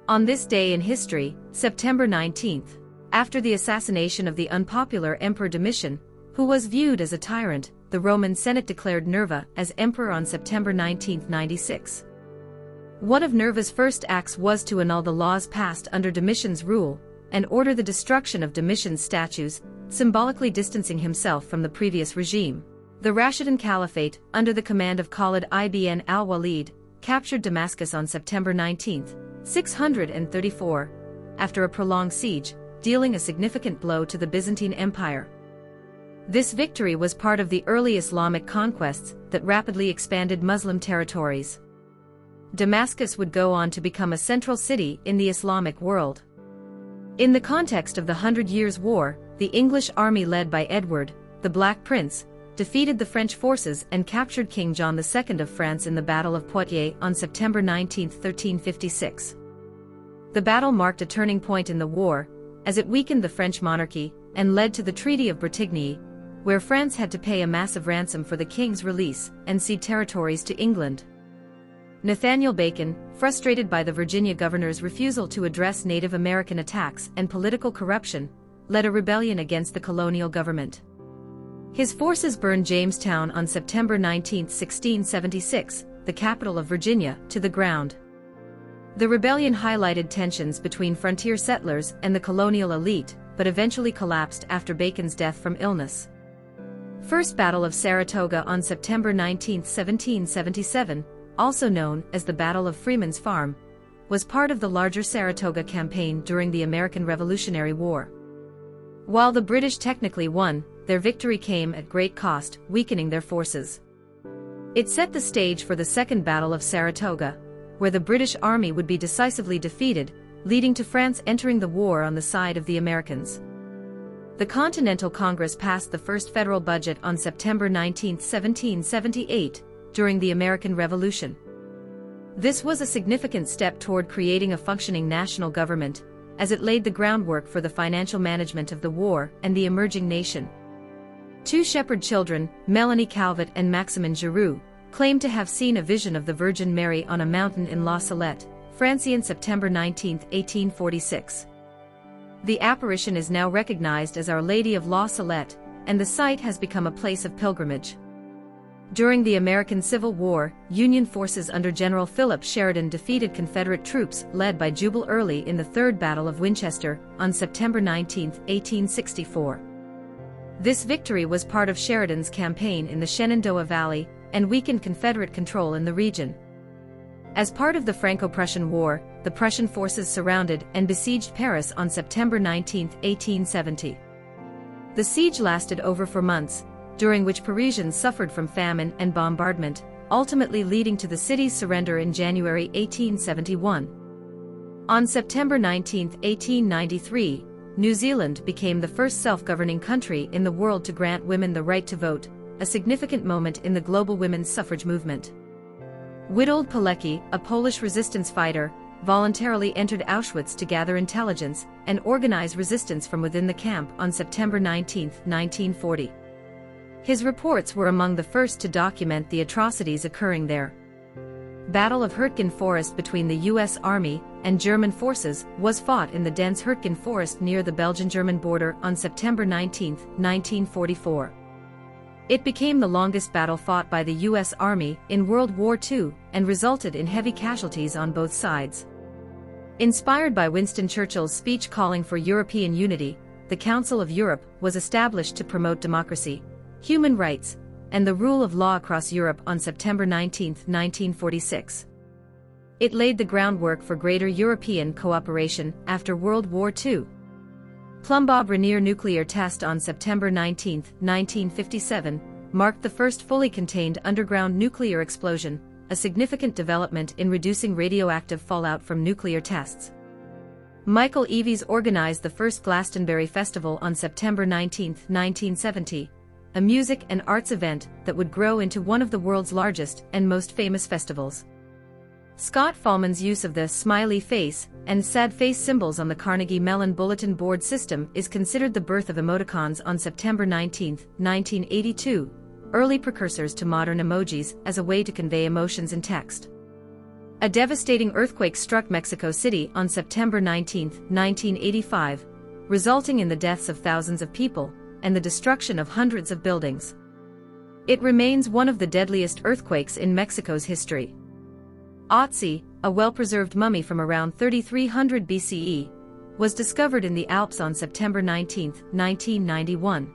On this day in history, September 19th, after the assassination of the unpopular Emperor Domitian, who was viewed as a tyrant, the Roman Senate declared Nerva as emperor on September 19, 96. One of Nerva's first acts was to annul the laws passed under Domitian's rule and order the destruction of Domitian's statues, symbolically distancing himself from the previous regime. The Rashidun Caliphate, under the command of Khalid ibn al-Walid, captured Damascus on September 19, 634, after a prolonged siege, dealing a significant blow to the Byzantine Empire. This victory was part of the early Islamic conquests that rapidly expanded Muslim territories. Damascus would go on to become a central city in the Islamic world. In the context of the 100 Years' War, the English army led by Edward, the Black Prince, defeated the French forces and captured King John II of France in the Battle of Poitiers on September 19, 1356. The battle marked a turning point in the war, as it weakened the French monarchy and led to the Treaty of Bretigny, where France had to pay a massive ransom for the king's release and cede territories to England. Nathaniel Bacon, frustrated by the Virginia governor's refusal to address Native American attacks and political corruption, led a rebellion against the colonial government. His forces burned Jamestown on September 19, 1676, the capital of Virginia, to the ground. The rebellion highlighted tensions between frontier settlers and the colonial elite, but eventually collapsed after Bacon's death from illness. First Battle of Saratoga on September 19, 1777, also known as the Battle of Freeman's Farm, was part of the larger Saratoga campaign during the American Revolutionary War. While the British technically won, their victory came at great cost, weakening their forces. It set the stage for the Second Battle of Saratoga, where the British army would be decisively defeated, leading to France entering the war on the side of the Americans. The Continental Congress passed the first federal budget on September 19, 1778, during the American Revolution. This was a significant step toward creating a functioning national government, as it laid the groundwork for the financial management of the war and the emerging nation. Two shepherd children, Melanie Calvet and Maximin Giroux, claimed to have seen a vision of the Virgin Mary on a mountain in La Salette, France on September 19, 1846. The apparition is now recognized as Our Lady of La Salette, and the site has become a place of pilgrimage. During the American Civil War, Union forces under General Philip Sheridan defeated Confederate troops led by Jubal Early in the Third Battle of Winchester on September 19, 1864. This victory was part of Sheridan's campaign in the Shenandoah Valley and weakened Confederate control in the region. As part of the Franco-Prussian War, the Prussian forces surrounded and besieged Paris on September 19, 1870. The siege lasted over 4 months, during which Parisians suffered from famine and bombardment, ultimately leading to the city's surrender in January 1871. On September 19, 1893, New Zealand became the first self-governing country in the world to grant women the right to vote, a significant moment in the global women's suffrage movement. Witold Pilecki, a Polish resistance fighter, voluntarily entered Auschwitz to gather intelligence and organize resistance from within the camp on September 19, 1940. His reports were among the first to document the atrocities occurring there. Battle of Hurtgen Forest between the U.S. Army and German forces was fought in the dense Hurtgen Forest near the Belgian-German border on September 19, 1944. It became the longest battle fought by the U.S. Army in World War II and resulted in heavy casualties on both sides. Inspired by Winston Churchill's speech calling for European unity, the Council of Europe was established to promote democracy, human rights, and the rule of law across Europe on September 19, 1946. It laid the groundwork for greater European cooperation after World War II. Plumbauv-Rainier nuclear test on September 19, 1957, marked the first fully contained underground nuclear explosion, a significant development in reducing radioactive fallout from nuclear tests. Michael Eavis organized the first Glastonbury Festival on September 19, 1970, a music and arts event that would grow into one of the world's largest and most famous festivals. Scott Fahlman's use of the smiley face and sad face symbols on the Carnegie Mellon bulletin board system is considered the birth of emoticons on September 19, 1982, early precursors to modern emojis as a way to convey emotions in text. A devastating earthquake struck Mexico City on September 19, 1985, resulting in the deaths of thousands of people and the destruction of hundreds of buildings. It remains one of the deadliest earthquakes in Mexico's history. Ötzi, a well-preserved mummy from around 3300 BCE, was discovered in the Alps on September 19, 1991.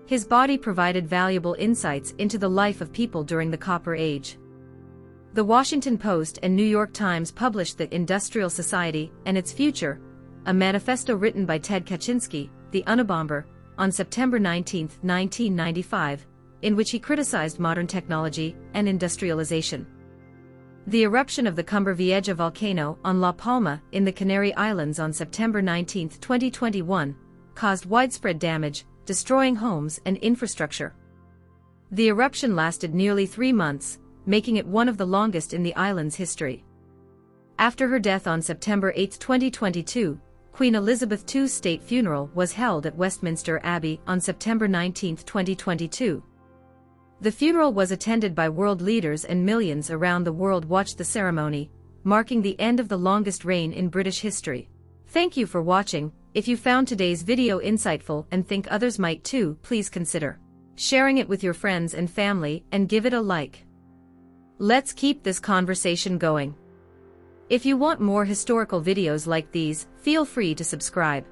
His body provided valuable insights into the life of people during the Copper Age. The Washington Post and New York Times published The Industrial Society and Its Future, a manifesto written by Ted Kaczynski, the Unabomber, on September 19, 1995, in which he criticized modern technology and industrialization. The eruption of the Cumbre Vieja volcano on La Palma in the Canary Islands on September 19, 2021, caused widespread damage, destroying homes and infrastructure. The eruption lasted nearly 3 months, making it one of the longest in the island's history. After her death on September 8, 2022, Queen Elizabeth II's state funeral was held at Westminster Abbey on September 19, 2022. The funeral was attended by world leaders and millions around the world watched the ceremony, marking the end of the longest reign in British history. Thank you for watching. If you found today's video insightful and think others might too, please consider sharing it with your friends and family and give it a like. Let's keep this conversation going. If you want more historical videos like these, feel free to subscribe.